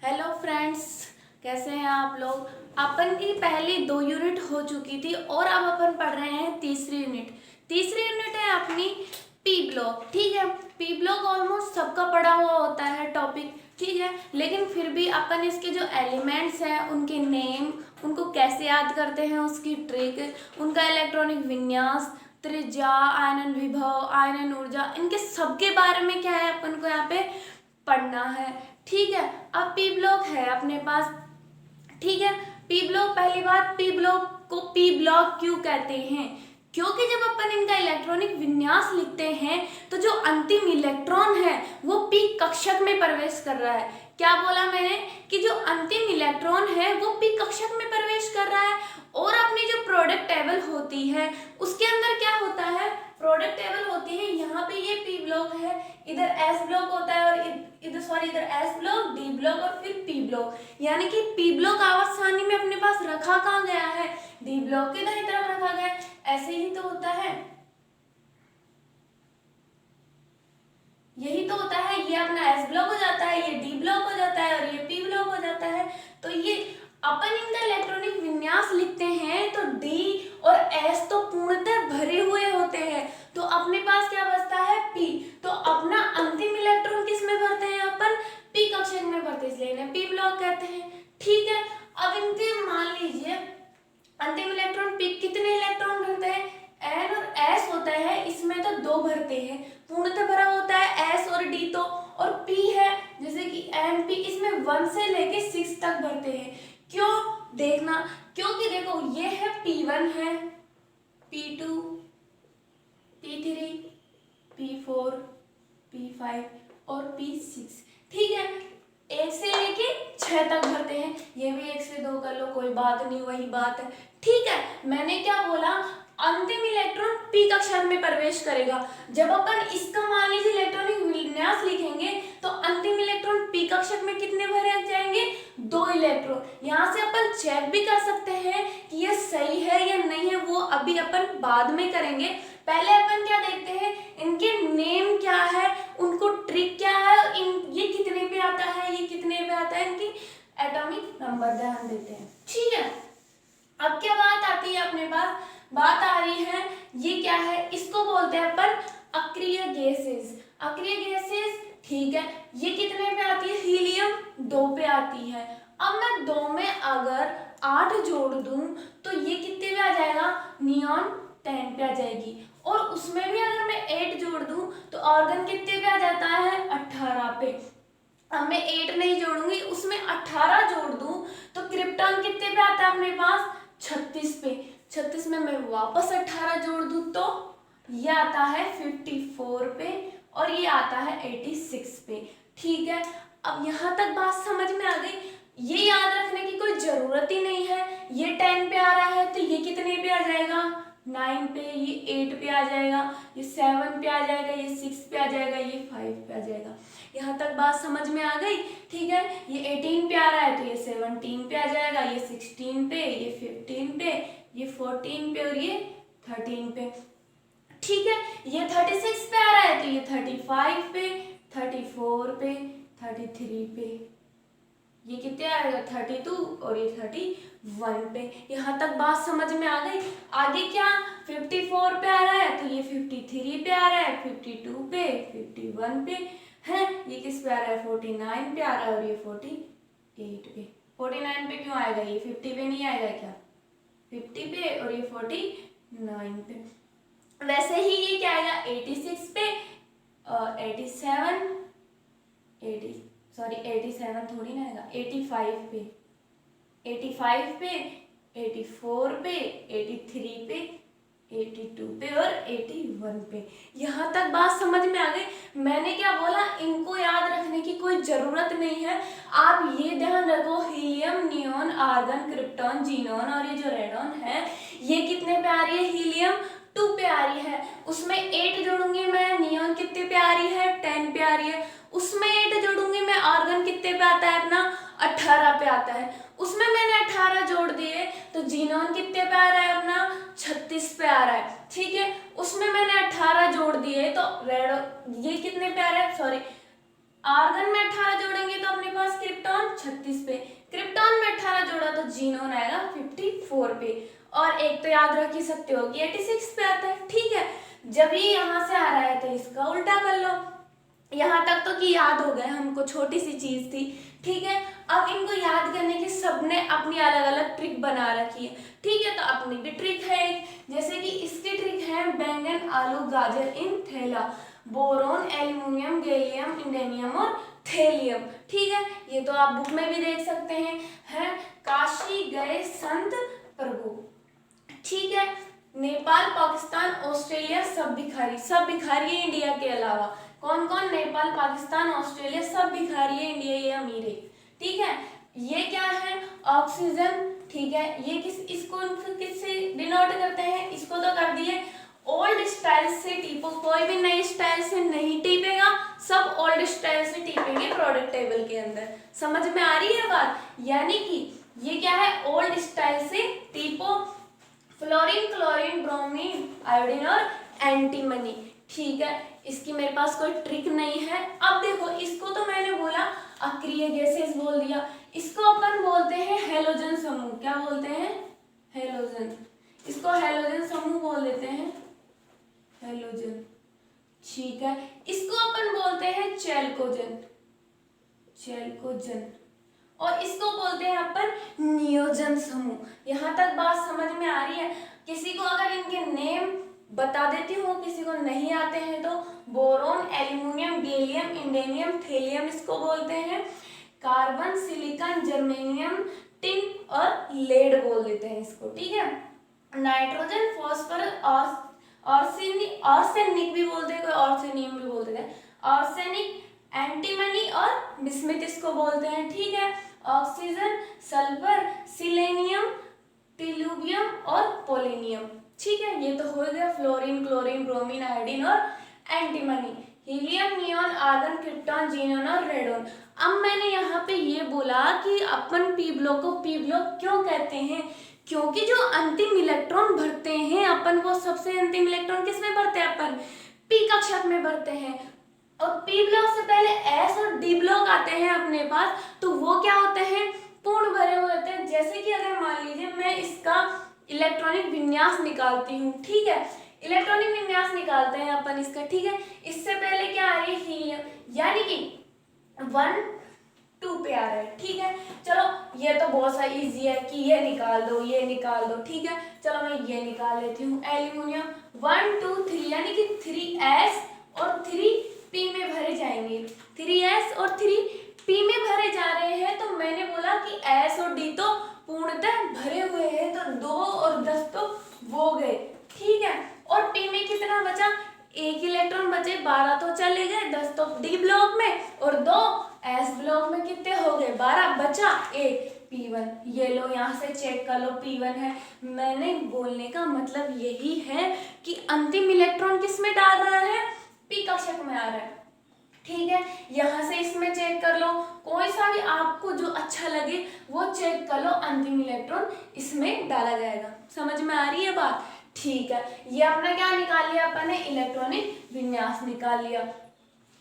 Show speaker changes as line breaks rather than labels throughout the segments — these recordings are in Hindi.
हेलो फ्रेंड्स, कैसे हैं आप लोग। अपन की पहली 2 यूनिट हो चुकी थी और अब अपन पढ़ रहे हैं तीसरी यूनिट। तीसरी यूनिट है अपनी पी ब्लॉक। ठीक है, पी ब्लॉक ऑलमोस्ट सबका पढ़ा हुआ होता है टॉपिक। ठीक है, लेकिन फिर भी अपन इसके जो एलिमेंट्स हैं, उनके नेम, उनको कैसे याद करते हैं, उसकी ट्रिक, उनका इलेक्ट्रॉनिक विन्यास, त्रिज्या, आयनन विभव, आयनन ऊर्जा, इनके सबके बारे में क्या है अपन को यहाँ पे पढ़ना है। ठीक है, अब पी ब्लॉक है अपने पास। ठीक है, पी ब्लॉक, पहली बात, पी ब्लॉक को पी ब्लॉक क्यों कहते हैं? क्योंकि जब अपन इनका इलेक्ट्रॉनिक विन्यास लिखते हैं तो जो अंतिम इलेक्ट्रॉन है वो पी कक्षक में प्रवेश कर रहा है। क्या बोला मैंने कि जो अंतिम इलेक्ट्रॉन है वो पी कक्षक में प्रवेश कर रहा है। और अपनी जो प्रोडक्ट टेबल होती है उसके अंदर क्या होता है, प्रोडक्ट टेबल होती है। यहाँ पे ये पी ब्लॉक है, इधर एस ब्लॉक होता है और इधर एस ब्लॉक, डी ब्लॉक और फिर पी ब्लॉक। यानी कि पी ब्लॉक आवर्त सारणी में अपने पास रखा कहाँ गया है, डी ब्लॉक के दाईं तरफ रखा गया है। ऐसे ही तो होता है, यही तो होता है। ये अपना एस ब्लॉक हो जाता है, ये डी ब्लॉक हो जाता है और ये पी ब्लॉक हो जाता है। तो ये अपन इनका इलेक्ट्रॉनिक विन्यास लिखते हैं तो डी और एस तो पूर्णतः भरे हुए होते हैं, तो अपने पास क्या बचता है, पी। तो अपना अंतिम इलेक्ट्रॉन किस में भरते हैं अपन, पी कक्षक में भरते हैं, इसलिए इन्हें पी ब्लॉक कहते हैं। ठीक है, अब इनके मान लीजिए अंतिम इलेक्ट्रॉन पी कितने इलेक्ट्रॉन भरते हैं, एन और एस होता है, इसमें तो 2 भरते हैं, पूर्णतः भरा होता है एस और डी तो। और पी है जैसे कि एम पी, इसमें 1 से लेके 6 तक भरते हैं। क्यों देखना, क्योंकि देखो ये है P1 है, P2, P3, P4, P5 और P6। ठीक है, 1 से लेके 6 तक भरते हैं। ये भी 1 से 2 कर लो, कोई बात नहीं, वही बात है। ठीक है, मैंने क्या बोला, अंतिम इलेक्ट्रॉन पी कक्षक में प्रवेश करेगा। जब अपन इसका मान लीजिए इलेक्ट्रॉनिक विन्यास लिखेंगे तो अंतिम इलेक्ट्रॉन पी कक्षक में कितने भरे जाएंगे, 2 इलेक्ट्रॉन। यहाँ से अपन चेक भी कर सकते हैं कि ये सही है या नहीं है, वो अभी अपन बाद में करेंगे। पहले अपन क्या देखते हैं, इनके नेम क्या है, उनको ट्रिक क्या है, ये कितने पे आता है, ये कितने पे आता है, इनकी एटॉमिक नंबर ध्यान देते हैं। ठीक है, अब क्या बात आती है अपने पास, बात आ रही है, ये क्या है, इसको बोलते हैं अपन अक्रिय गैसेस। अक्रिय गैसेस, ठीक है, ये कितने पे आती है, हीलियम 2 पे आती है। अब मैं 2 में अगर 8 जोड़ दूं तो ये कितने पे आ जाएगा, नियॉन 10 पे आ जाएगी। और उसमें भी अगर मैं 8 जोड़ दूं तो ऑर्गन कितने पे आ जाता है, 18 पे। अब मैं 8 नहीं जोड़ूंगी, उसमें 18 जोड़ दूं तो क्रिप्टॉन कितने पे आता है अपने पास, 36 पे। 36 में मैं वापस 18 जोड़ दूं तो ये आता है 54 पे और ये आता है 86 पे। ठीक है, अब यहाँ तक बात समझ में आ गई। ये याद रखने की कोई जरूरत ही नहीं है, ये 10 पे आ रहा है तो ये कितने पे आ जाएगा, 9 पे, ये 8 पे आ जाएगा, ये 7 पे आ जाएगा, ये 6 पे आ जाएगा, ये 5 पे आ जाएगा। यहाँ तक बात समझ में आ गई। ठीक है, ये 18 पे आ रहा है तो ये 17 पे आ जाएगा, ये 16 पे, ये 15 पे, ये 14 पे और ये 13 पे। ठीक है, ये 36 पे आ रहा है तो ये 35 पे, 34 पे, 33 पे, ये कितने आएगा, 32 और ये 31 पे। यहाँ तक बात समझ में आ गई। आगे क्या, 54 पे आ रहा है तो ये 53 पे आ रहा है, 52 पे, 51 पे है, ये किस पे आ रहा है, 49 पे आ रहा है और ये 48 पे। 49 पे क्यों आएगा, ये 50 पे नहीं आएगा क्या, 50 पे और ये 49 पे। वैसे ही ये क्या आएगा, 86 पे, 87, 87 थोड़ी ना आएगा, 85 पे, 85 पे, 84 पे, 83 पे, 82 पे और 81 पे। यहाँ तक बात समझ में आ गई। मैंने क्या बोला, इनको याद रखने की कोई जरूरत नहीं है। आप ये ध्यान रखो, helium, neon, argon, krypton, xenon और ये जो रेडॉन है, ये कितने पे आ रही है, हीलियम 2 पे आ रही है। उसमें 8 जोड़ूंगी मैं, नियॉन कितने पे आ रही है, 10 पे आ रही है। उसमें 8 जोड़ूंगी मैं, आर्गन कितने पे आता है अपना, 18 पे आता है। उसमें मैंने 18 जोड़ दिए तो जीनॉन कितने पे आ रहा है अपना, 36 पे आ रहा है। ठीक है, उसमें मैंने 18 जोड़ दिए तो रेड, ये कितने पे आ रहा है, सॉरी, आर्गन में 18 जोड़ेंगे तो अपने पास क्रिप्टॉन 36 जीनोन आएगा 54 पे, और एक तो याद रख ही सकते हो कि 86 पे आता है। ठीक है, जब ये यहाँ से आ रहा है तो इसका उल्टा कर लो। यहाँ तक तो कि याद हो गए हमको, छोटी सी चीज थी। ठीक है, अब इनको याद करने की सबने अपनी अलग अलग ट्रिक बना रखी है। ठीक है, तो अपनी भी ट्रिक है एक, जैसे कि इसकी ट्रिक है बैंगन आलू गाजर इन थैला, बोरोन एल्यूमिनियम गैलियम इंडेनियम और थेलियम। ठीक है, ये तो आप बुक में भी देख सकते हैं काशी गए संत प्रभु। ठीक है, नेपाल पाकिस्तान ऑस्ट्रेलिया सब भिखारी, सब भिखारी है इंडिया के अलावा। कौन कौन? नेपाल पाकिस्तान ऑस्ट्रेलिया सब भिखारी है, इंडिया ये अमीर है। ठीक है, ये क्या है? ऑक्सीजन। ठीक है, ये इसको किससे डिनोट करते हैं? इसको तो कर दिए। ओल्ड स्टाइल से टीपो, कोई भी नई स्टाइल से नहीं टीपेगा, सब ओल्ड स्टाइल से टीपेंगे प्रोडक्ट टेबल के अंदर। समझ में आ रही है बात? यानी कि ये क्या है? ओल्ड स्टाइल से टीपो फ्लोरीन क्लोरीन ब्रोमीन आयोडीन और एंटीमनी। ठीक है, इसकी मेरे पास कोई ट्रिक नहीं है। अब देखो, इसको तो मैंने बोला अक्रिय गैसेस बोल दिया, इसको अपन बोलते हैं हैलोजन समूह। क्या बोलते हैं? हैलोजन। इसको हैलोजन समूह बोल देते हैं, हैलोजन। ठीक है, इसको अपन बोलते हैं चैल्कोजन, चैल्कोजन। और इसको बोलते हैं अपन नियोजन समूह। यहाँ तक बात समझ में आ रही है? किसी को अगर इनके नेम बता देती हूँ, किसी को नहीं आते हैं तो बोरोन एल्यूमिनियम गैलियम इंडेनियम थेलियम इसको बोलते हैं, कार्बन सिलिकॉन जर्मेनियम टिन और लेड बोल देते हैं इसको। ठीक है, नाइट्रोजन फॉस्फोरस और आर्सेनिक भी बोलते हैं, कोई आर्सेनियम भी बोल देते हैं, आर्सेनिक एंटीमनी और बिस्मिथ इसको बोलते हैं। ठीक है, ऑक्सीजन सल्फर सिलेनियम टिलूबियम और पोलेनियम। ठीक है, ये तो हो गया फ्लोरीन क्लोरीन ब्रोमीन आयोडीन और antimony. Helium neon argon krypton xenon और रेडोन। अब मैंने यहाँ पे ये बोला कि अपन पी ब्लॉक को पी ब्लॉक क्यों कहते हैं, क्योंकि जो अंतिम इलेक्ट्रॉन भरते हैं अपन, वो सबसे अंतिम इलेक्ट्रॉन किस में भरते हैं? अपन पी कक्षक में भरते हैं। और पी ब्लॉक से पहले एस और डी ब्लॉक आते हैं अपने पास, तो वो क्या होते हैं? पूर्ण भरे हुए होते हैं। जैसे कि अगर मान लीजिए मैं इसका इलेक्ट्रॉनिक विन्यास निकालती हूँ। ठीक है, इलेक्ट्रॉनिक विन्यास निकालते हैं अपन इसका। ठीक है, इससे पहले क्या आ रही है? हीलियम, यानी कि 1 2 पे आ रहा है। ठीक है, चलो ये तो बहुत सा इजी है कि ये निकाल दो, ये निकाल दो। ठीक है, चलो मैं ये निकाल लेती हूँ। एल्यूमिनियम 1 2 3, यानी कि 3s और 3p में भरे जाएंगे। 3s और 3p में भरे जा रहे हैं, तो मैंने बोला कि s और d तो पूर्णतः भरे हुए हैं, तो 2 और 10 तो वो गए। ठीक है, और p में कितना बचा? एक इलेक्ट्रॉन बचे, 12 तो चले गए, 10 तो डी ब्लॉक में और 2 एस ब्लॉक में। कितने हो गए? 12, बचा एक P1। ये लो, यहाँ से चेक कर लो, P1 है। मैंने बोलने का मतलब यही है कि अंतिम इलेक्ट्रॉन किस में डाल रहा है? P कक्षक में आ रहा है। ठीक है, यहाँ से इसमें चेक कर लो, कोई सा भी आपको जो अच्छा लगे वो चेक कर लो, अंतिम इलेक्ट्रॉन इसमें डाला जाएगा। समझ में आ रही है बात? ठीक है, ये अपना क्या निकाल लिया अपन ने? इलेक्ट्रॉनिक विन्यास निकाल लिया।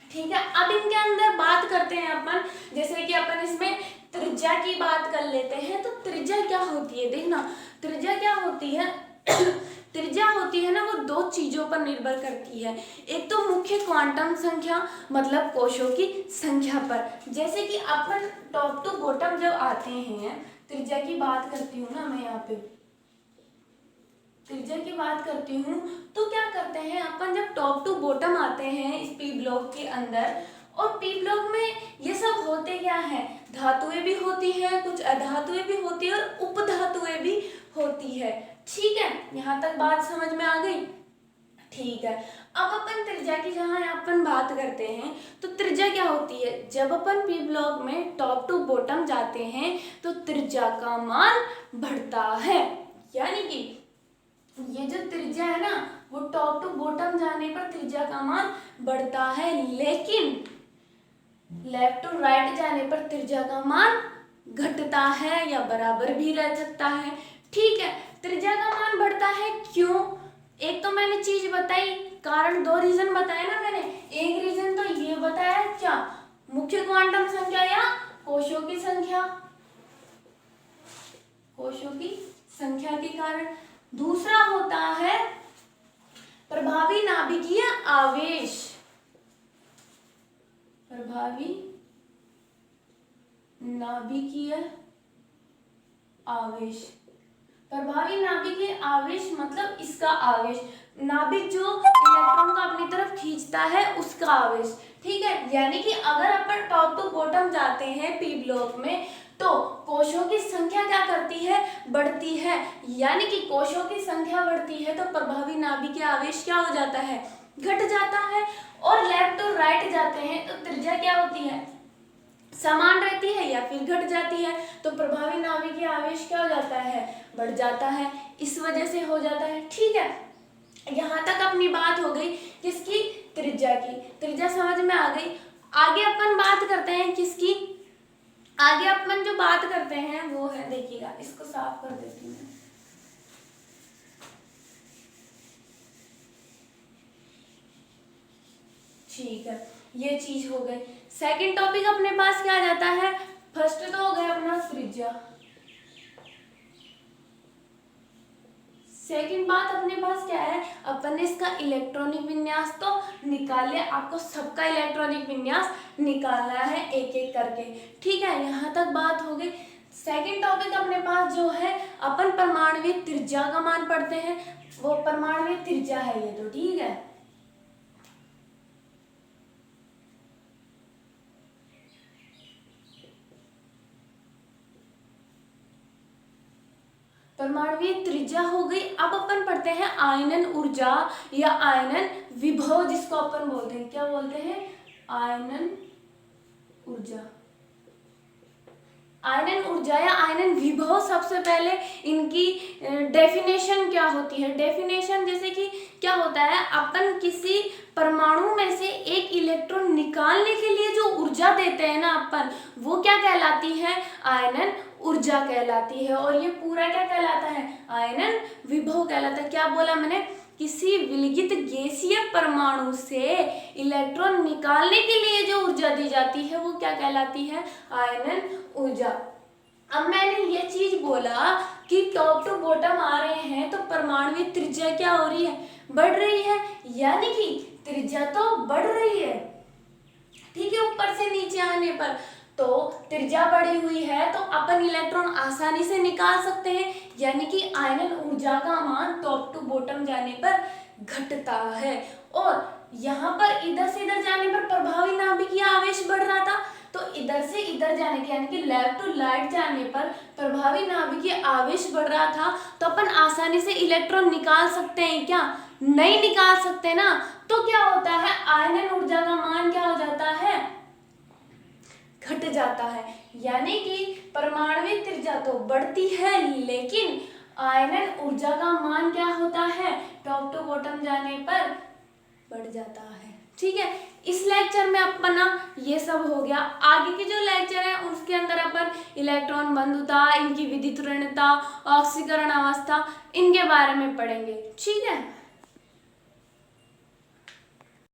ठीक है, अब इनके अंदर बात करते हैं अपन, जैसे कि अपन इसमें त्रिज्या की बात कर लेते हैं। तो त्रिज्या क्या होती है? देखना, त्रिज्या क्या होती है? त्रिज्या होती है ना, वो 2 चीजों पर निर्भर करती है। एक तो मुख्य क्वांटम संख्या, मतलब कोशों की संख्या पर। जैसे कि अपन टॉप टू बॉटम जब आते हैं, त्रिज्या की बात करती हूँ ना मैं, यहाँ पे त्रिज्या की बात करती हूँ, तो क्या करते हैं अपन, जब टॉप टू बॉटम आते हैं इस पी ब्लॉक के अंदर, और पी ब्लॉक में ये सब होते क्या है? धातुएं भी होती है, कुछ अधातुएं भी होती है और उपधातुएं भी होती है। ठीक है, यहाँ तक बात समझ में आ गई? ठीक है, अब अपन त्रिज्या की जहाँ अपन बात करते हैं, तो त्रिज्या क्या होती है? जब अपन पी ब्लॉक में टॉप टू बॉटम जाते हैं तो त्रिज्या का मान बढ़ता है। यानी कि ये जो त्रिज्या है ना, वो टॉप टू बॉटम जाने पर त्रिज्या का मान बढ़ता है, लेकिन लेफ्ट टू राइट जाने पर त्रिज्या का मान घटता है या बराबर भी रह सकता है। ठीक है, त्रिज्या का मान बढ़ता है क्यों? एक तो मैंने चीज बताई, कारण 2 रीजन बताए ना मैंने। एक रीजन तो ये बताया, क्या? मुख्य क्वांटम संख्या या कोशों की संख्या। कोशों की संख्या के कारण। दूसरा होता है प्रभावी नाभिकीय आवेश। प्रभावी नाभिकीय आवेश। प्रभावी नाभिकीय आवेश मतलब इसका आवेश, नाभिक जो इलेक्ट्रॉन को अपनी तरफ खींचता है उसका आवेश। ठीक है, यानी कि अगर अपन टॉप टू बॉटम जाते हैं पी ब्लॉक में तो कोशों की संख्या क्या करती है, बढ़ती है। यानी कि कोशों की संख्या बढ़ती है तो प्रभावी नाभिकीय आवेश क्या हो जाता है, घट जाता है। और लेफ्ट और राइट जाते हैं तो त्रिज्या क्या होती है, समान रहती है या फिर घट जाती है। तो प्रभावी नाभिकीय आवेश क्या हो जाता है, बढ़ जाता है, इस वजह से हो जाता है। ठीक है, यहाँ तक अपनी बात हो गई किसकी, त्रिज्या की। त्रिज्या समझ में आ गई। आगे अपन बात करते हैं किसकी, आगे अपन जो बात करते हैं वो है, देखिएगा इसको साफ कर देती हूँ। ठीक है, ये चीज हो गई। सेकंड टॉपिक अपने पास क्या आ जाता है, फर्स्ट तो हो गया अपना त्रिज्या। सेकंड बात अपने पास क्या है, अपन ने इसका इलेक्ट्रॉनिक विन्यास तो निकाल लिया, आपको सबका इलेक्ट्रॉनिक विन्यास निकालना है एक एक करके। ठीक है, यहाँ तक बात हो गई। सेकंड टॉपिक अपने पास जो है, अपन परमाणुवीय त्रिज्या का मान पढ़ते हैं, वो परमाणुवीय त्रिज्या है ये तो। ठीक है, परमाणुवीय त्रिज्या हो गई। अब अपन पढ़ते हैं आयनन ऊर्जा या आयनन विभव, जिसको अपन बोलते हैं, क्या बोलते हैं, आयनन ऊर्जा। आयनन ऊर्जा या आयनन विभव, सबसे पहले इनकी डेफिनेशन क्या होती है। डेफिनेशन जैसे कि क्या होता है, अपन किसी परमाणु में से एक इलेक्ट्रॉन निकालने के लिए जो ऊर्जा देते हैं ना अपन, वो क्या कहलाती है, आयनन ऊर्जा कहलाती है। और ये पूरा क्या कहलाता है, आयनन विभव कहलाता है। क्या बोला मैंने, किसी विलगित गैसीय परमाणु से इलेक्ट्रॉन निकालने के लिए जो ऊर्जा दी जाती है वो क्या कहलाती है, आयनन ऊर्जा। अब मैंने ये चीज बोला कि टॉप टू बॉटम आ रहे हैं तो परमाणुवीय त्रिज्या क्या हो रही है, बढ़ रही है, यानी कि त्रिज्या तो बढ़ रही है। ठीक है, ऊपर से नीचे आने पर तो त्रिज्या बढ़ी हुई है तो अपन इलेक्ट्रॉन आसानी से निकाल सकते हैं, यानी कि आयनन ऊर्जा का मान टॉप टू बॉटम जाने पर घटता है। और यहाँ पर इधर से इधर जाने पर प्रभावी नाभिकीय आवेश बढ़ रहा था, तो इधर से इधर जाने के यानी कि लेफ्ट टू राइट जाने पर प्रभावी नाभिकीय आवेश बढ़ रहा था, तो अपन आसानी से इलेक्ट्रॉन निकाल सकते हैं क्या, नहीं निकाल सकते ना। तो क्या होता है, आयनन ऊर्जा का मान क्या हो जाता है, घट जाता है। यानी कि परमाणुवीय त्रिज्या तो बढ़ती है लेकिन आयनन ऊर्जा का मान क्या होता है, टॉप टू बॉटम जाने पर बढ़ जाता है। ठीक है, इस लेक्चर में अपना ये सब हो गया। आगे के जो लेक्चर है उसके अंदर अपन इलेक्ट्रॉन बंधुता, इनकी विद्युत ऋणता, ऑक्सीकरण अवस्था, इनके बारे में पढ़ेंगे। ठीक है।